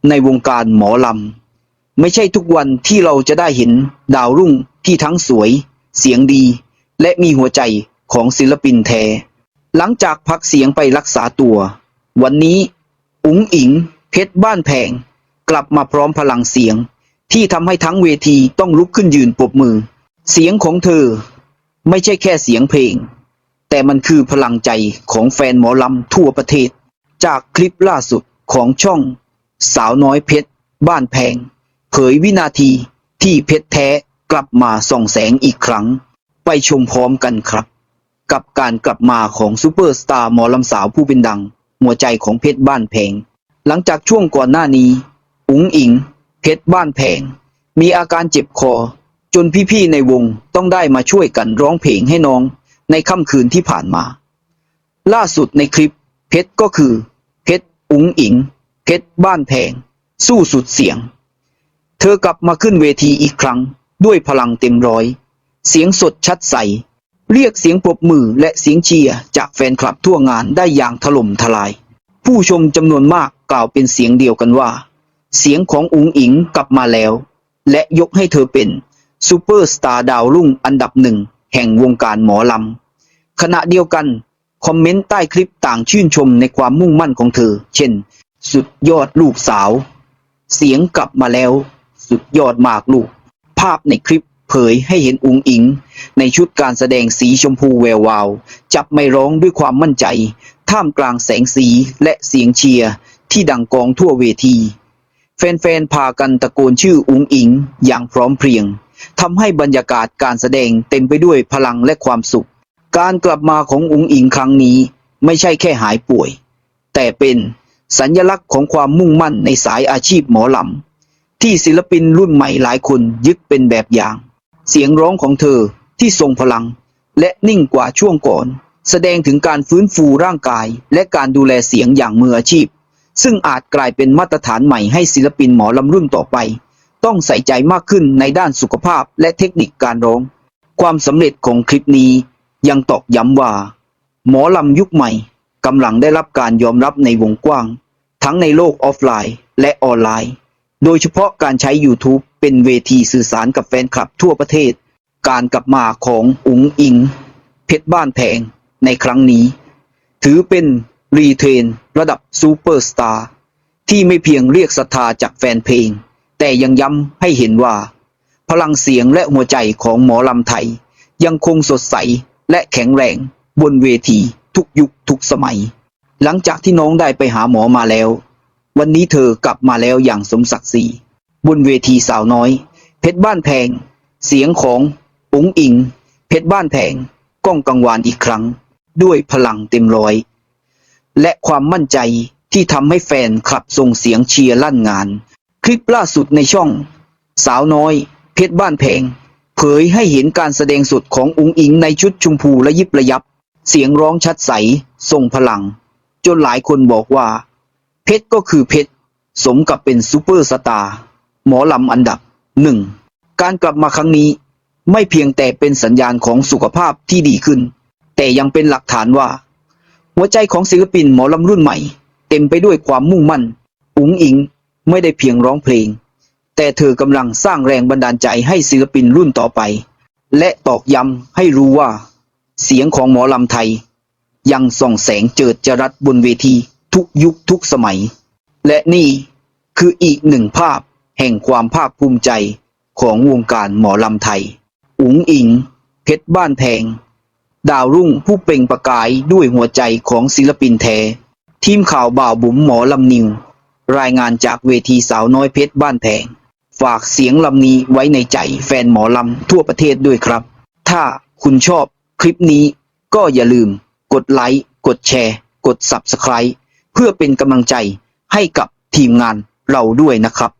ในวงการหมอลำไม่ใช่ทุกวันที่เราจะได้เห็นดาวรุ่งที่ทั้งสวยเสียงดีและมีหัวใจของศิลปินแท้หลังจากพักเสียงไปรักษาตัววันนี้อุ๋งอิ๋งเพชรบ้านแพงกลับมาพร้อมพลังเสียงที่ทำให้ทั้งเวทีต้องลุกขึ้นยืนปรบมือเสียงของเธอไม่ใช่แค่เสียงเพลงแต่มันคือพลังใจของแฟนหมอลำทั่วประเทศจากคลิปล่าสุดของช่องสาวน้อยเพชรบ้านแพงเผยวินาทีที่เพชรแท้กลับมาส่องแสงอีกครั้งไปชมพร้อมกันครับกับการกลับมาของซูเปอร์สตาร์หมอลำสาวผู้เป็นดังหัวใจของเพชรบ้านแพงหลังจากช่วงก่อนหน้านี้อุ๋งอิ๋งเพชรบ้านแพงมีอาการเจ็บคอจนพี่ๆในวงต้องได้มาช่วยกันร้องเพลงให้น้องในค่ำคืนที่ผ่านมาล่าสุดในคลิปเพชรก็คือเพชรอุ๋งอิ๋งเพชรบ้านแพงสู้สุดเสียงเธอกลับมาขึ้นเวทีอีกครั้งด้วยพลังเต็มร้อยเสียงสดชัดใสเรียกเสียงปรบมือและเสียงเชียร์จากแฟนคลับทั่วงานได้อย่างถล่มทลายผู้ชมจำนวนมากกล่าวเป็นเสียงเดียวกันว่าเสียงของอุ๋งอิ๋งกลับมาแล้วและยกให้เธอเป็นซูเปอร์สตาร์ดาวรุ่งอันดับหนึ่งแห่งวงการหมอลำขณะเดียวกันคอมเมนต์ใต้คลิปต่างชื่นชมในความมุ่งมั่นของเธอเช่นสุดยอดลูกสาวเสียงกลับมาแล้วสุดยอดมากลูกภาพในคลิปเผยให้เห็นอุ๋งอิ๋งในชุดการแสดงสีชมพูแวววาวจับไมค์ร้องด้วยความมั่นใจท่ามกลางแสงสีและเสียงเชียร์ที่ดังกองทั่วเวทีแฟนๆพากันตะโกนชื่ออุ๋งอิ๋งอย่างพร้อมเพรียงทำให้บรรยากาศการแสดงเต็มไปด้วยพลังและความสุขการกลับมาของอุ๋งอิ๋งครั้งนี้ไม่ใช่แค่หายป่วยแต่เป็นสัญลักษณ์ของความมุ่งมั่นในสายอาชีพหมอลำที่ศิลปินรุ่นใหม่หลายคนยึดเป็นแบบอย่างเสียงร้องของเธอที่ทรงพลังและนิ่งกว่าช่วงก่อนแสดงถึงการฟื้นฟูร่างกายและการดูแลเสียงอย่างมืออาชีพซึ่งอาจกลายเป็นมาตรฐานใหม่ให้ศิลปินหมอลำรุ่นต่อไปต้องใส่ใจมากขึ้นในด้านสุขภาพและเทคนิคการร้องความสำเร็จของคลิปนี้ยังตอกย้ำว่าหมอลำยุคใหม่กำลังได้รับการยอมรับในวงกว้างทั้งในโลกออฟไลน์และออนไลน์โดยเฉพาะการใช้ YouTube เป็นเวทีสื่อสารกับแฟนคลับทั่วประเทศการกลับมาของอุ๋งอิ๋งเพชรบ้านแพงในครั้งนี้ถือเป็นรีเทรนระดับซูเปอร์สตาร์ที่ไม่เพียงเรียกศรัทธาจากแฟนเพลงแต่ยังย้ำให้เห็นว่าพลังเสียงและหัวใจของหมอลำไทยยังคงสดใสและแข็งแรงบนเวทีทุกยุคทุกสมัยหลังจากที่น้องได้ไปหาหมอมาแล้ววันนี้เธอกลับมาแล้วอย่างสมศักดิ์ศรีบนเวทีสาวน้อยเพชรบ้านแพงเสียงของอุ๋งอิ๋งเพชรบ้านแพงก้องกังวานอีกครั้งด้วยพลังเต็มร้อยและความมั่นใจที่ทำให้แฟนคลับส่งเสียงเชียร์ลั่นงานคลิปล่าสุดในช่องสาวน้อยเพชรบ้านแพงเผยให้เห็นการแสดงสดของอุ๋งอิ๋งในชุดชมพูระยิบระยับเสียงร้องชัดใสทรงพลังจนหลายคนบอกว่าเพชรก็คือเพชรสมกับเป็นซูเปอร์สตาร์หมอลำอันดับหนึ่งการกลับมาครั้งนี้ไม่เพียงแต่เป็นสัญญาณของสุขภาพที่ดีขึ้นแต่ยังเป็นหลักฐานว่าหัวใจของศิลปินหมอลำรุ่นใหม่เต็มไปด้วยความมุ่งมั่นอุ๋งอิ๋งไม่ได้เพียงร้องเพลงแต่เธอกำลังสร้างแรงบันดาลใจให้ศิลปินรุ่นต่อไปและตอกย้ำให้รู้ว่าเสียงของหมอลำไทยยังส่องแสงเจิดจรัสบนเวทีทุกยุคทุกสมัยและนี่คืออีกหนึ่งภาพแห่งความภาคภูมิใจของวงการหมอลำไทยอุ๋งอิ๋งเพชรบ้านแพงดาวรุ่งผู้เปล่งประกายด้วยหัวใจของศิลปินแท้ทีมข่าวบ่าวบุ๋มหมอลำนิวรายงานจากเวทีสาวน้อยเพชรบ้านแพงฝากเสียงลำนี้ไว้ในใจแฟนหมอลำทั่วประเทศด้วยครับถ้าคุณชอบคลิปนี้ก็อย่าลืมกดไลค์กดแชร์กด Subscribe เพื่อเป็นกำลังใจให้กับทีมงานเราด้วยนะครับ